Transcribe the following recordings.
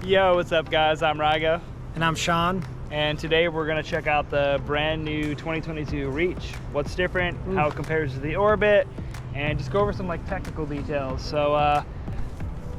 Yo, what's up guys? I'm Rygo. And I'm Sean. And today we're gonna check out the brand new 2022 Reach. What's different, how it compares to the Orbit, and just go over some like technical details. So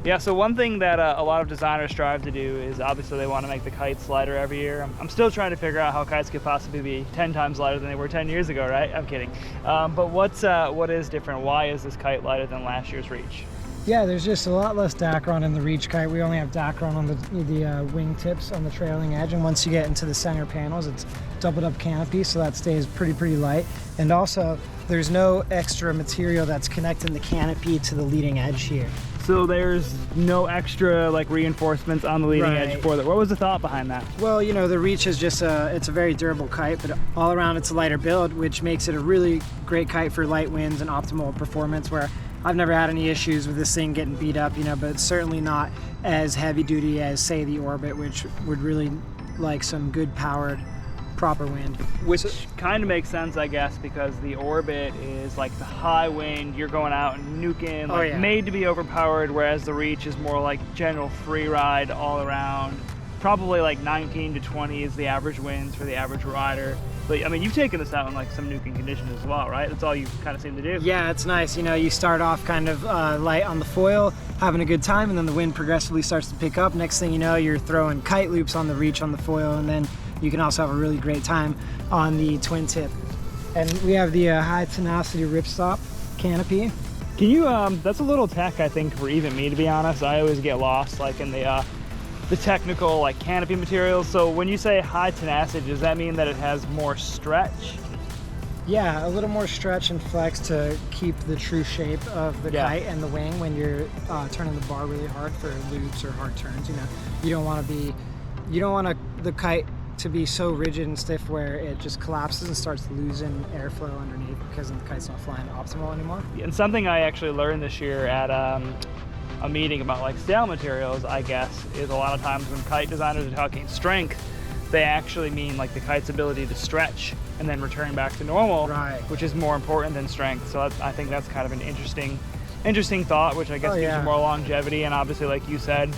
yeah, so one thing that a lot of designers strive to do is obviously they want to make the kites lighter every year. I'm still trying to figure out how kites could possibly be 10 times lighter than they were 10 years ago, right? I'm kidding. But what is different? Why is this kite lighter than last year's Reach? Yeah, there's just a lot less Dacron in the Reach kite. We only have Dacron on the wing tips on the trailing edge, and once you get into the center panels, it's doubled up canopy, so that stays pretty light. And also, there's no extra material that's connecting the canopy to the leading edge here. So there's no extra like reinforcements on the leading edge for that. What was the thought behind that? Well, you know, the Reach is just it's a very durable kite, but all around it's a lighter build, which makes it a really great kite for light winds and optimal performance, where I've never had any issues with this thing getting beat up, you know, but it's certainly not as heavy duty as, say, the Orbit, which would really like some good powered, proper wind. Which kind of makes sense, I guess, because the Orbit is like the high wind, you're going out and nuking, like made to be overpowered, whereas the Reach is more like general free ride all around. Probably like 19 to 20 is the average winds for the average rider. But I mean, you've taken this out in like some nuking conditions as well, right? That's all you kind of seem to do. Yeah, it's nice. You know, you start off kind of light on the foil, having a good time, and then the wind progressively starts to pick up. Next thing you know, you're throwing kite loops on the Reach on the foil, and then you can also have a really great time on the twin tip. And we have the high tenacity ripstop canopy. Can you, that's a little tech, I think, for even me, to be honest. I always get lost like in the technical like canopy materials. So when you say high tenacity, does that mean that it has more stretch? Yeah, a little more stretch and flex to keep the true shape of the kite and the wing when you're turning the bar really hard for loops or hard turns. You know, you don't want the kite to be so rigid and stiff where it just collapses and starts losing airflow underneath because the kite's not flying optimal anymore. And something I actually learned this year at a meeting about like sail materials, I guess, is a lot of times when kite designers are talking strength, they actually mean like the kite's ability to stretch and then return back to normal, which is more important than strength. So I think that's kind of an interesting thought, which I guess gives you more longevity. And obviously, like you said,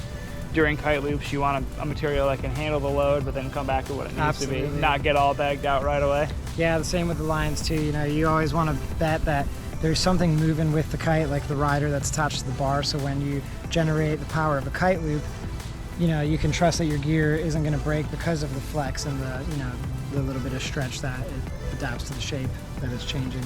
during kite loops, you want a material that can handle the load, but then come back to what it needs to be, not get all bagged out right away. Yeah, the same with the lines too. You know, you always want to bet that there's something moving with the kite, like the rider that's attached to the bar, so when you generate the power of a kite loop, you know, you can trust that your gear isn't going to break because of the flex and the, you know, the little bit of stretch that it adapts to the shape that it's changing.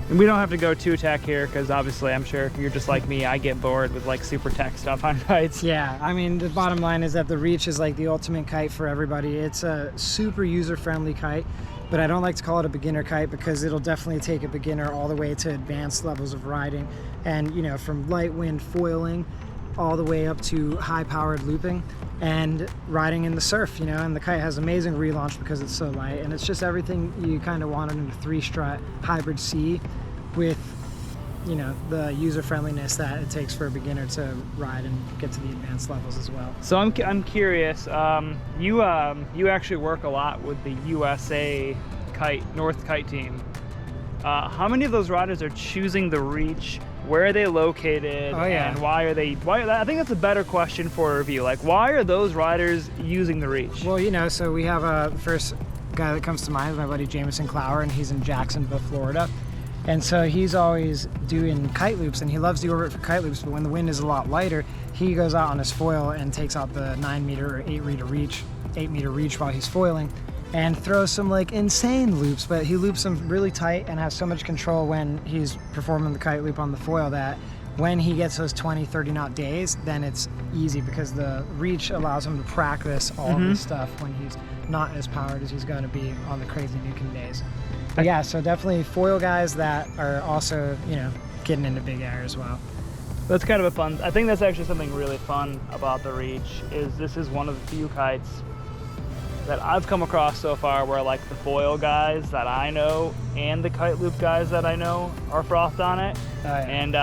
And we don't have to go too tech here, because obviously I'm sure if you're just like me, I get bored with like super tech stuff on kites. Yeah, I mean, the bottom line is that the Reach is like the ultimate kite for everybody. It's a super user-friendly kite, but I don't like to call it a beginner kite because it'll definitely take a beginner all the way to advanced levels of riding. And, you know, from light wind foiling all the way up to high powered looping and riding in the surf, you know, and the kite has amazing relaunch because it's so light, and it's just everything you kind of wanted in a 3-strut hybrid C with, you know, the user friendliness that it takes for a beginner to ride and get to the advanced levels as well. So I'm curious, you actually work a lot with the USA North Kite team. How many of those riders are choosing the Reach? Where are they located? And why are they, I think that's a better question for a review. Like, why are those riders using the Reach? Well, you know, so we have the first guy that comes to mind is my buddy Jameson Clower, and he's in Jacksonville, Florida. And so he's always doing kite loops, and he loves the Orbit for kite loops, but when the wind is a lot lighter, he goes out on his foil and takes out the 9-meter or 8-meter reach while he's foiling, and throws some like insane loops, but he loops them really tight and has so much control when he's performing the kite loop on the foil that when he gets those 20-30 knot days, then it's easy because the Reach allows him to practice all this stuff when he's not as powered as he's going to be on the crazy nuking days. But yeah, so definitely foil guys that are also, you know, getting into big air as well. That's kind of a fun, I think that's actually something really fun about the Reach, is this is one of the few kites that I've come across so far where like the foil guys that I know and the kite loop guys that I know are frothed on it. And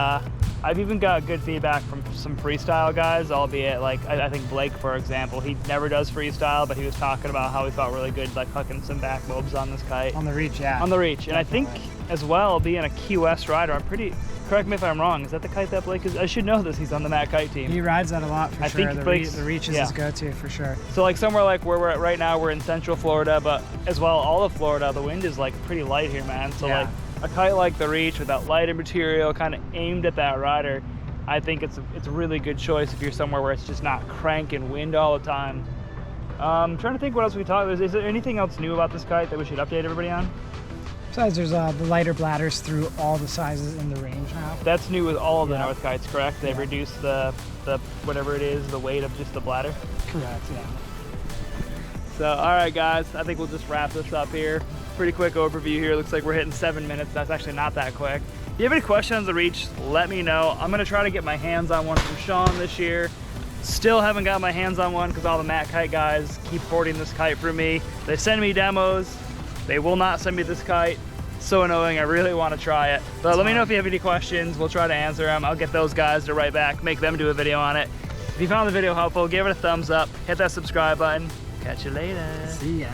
I've even got good feedback from some freestyle guys, albeit like I think Blake, for example, he never does freestyle, but he was talking about how he felt really good like hooking some back lobes on this kite. On the reach, yeah. On the reach. And Definitely. I think as well, being a Key West rider, I'm pretty, correct me if I'm wrong, is that the kite that Blake is? I should know this, he's on the MACkite team. He rides that a lot for I sure. think The reach is yeah. his go-to for sure. So like somewhere like where we're at right now, we're in Central Florida, but as well, all of Florida, the wind is like pretty light here, man. So Yeah. like a kite like the Reach with that lighter material kind of aimed at that rider, I think it's a really good choice if you're somewhere where it's just not cranking wind all the time. I'm trying to think what else we talked about. Is there anything else new about this kite that we should update everybody on? Besides, there's the lighter bladders through all the sizes in the range now. That's new with all of the Yeah. North kites, correct? They've Yeah. reduced the whatever it is, the weight of just the bladder. Correct, yeah. So, all right, guys, I think we'll just wrap this up here. Pretty quick overview here. Looks like we're hitting 7 minutes. That's actually not that quick. If you have any questions on the Reach, let me know. I'm gonna try to get my hands on one from Sean this year. Still haven't got my hands on one because all the MACkite guys keep boarding this kite for me. They send me demos. They will not send me this kite. So annoying, I really want to try it. But let me know if you have any questions. We'll try to answer them. I'll get those guys to write back, make them do a video on it. If you found the video helpful, give it a thumbs up, hit that subscribe button. Catch you later. See ya.